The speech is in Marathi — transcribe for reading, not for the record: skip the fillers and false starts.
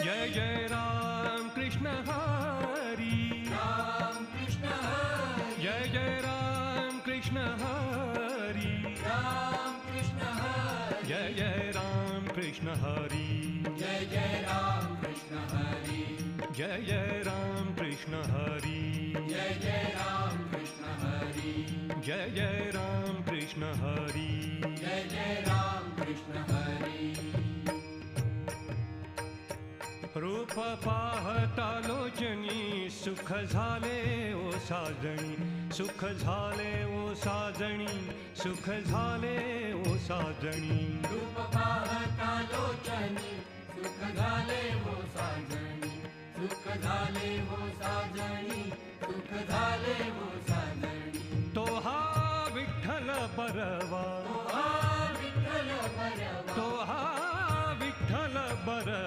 जय जय राम कृष्ण हरी, राम कृष्ण हरी, जय जय राम कृष्ण हरी, राम कृष्ण हरी, जय जय राम कृष्ण हरी, जय जय राम कृष्ण हरी, जय जय राम कृष्ण हरी, जय जय राम कृष्ण हरी, जय जय राम कृष्ण हरी, जय जय राम कृष्ण हरी. रूप पाहता लोचनी सुख झाले ओ साजणी, सुख झाले ओ साजणी, सुख झाले ओ साजणी. रूप पाहता लोचनी सुख झाले हो साजणी, सुख झाले हो साजणी, सुख झाले हो साजणी. तो हा विठ्ठल बरवा, तो हा विठ्ठल बरवा, तो हा विठ्ठल बरवा.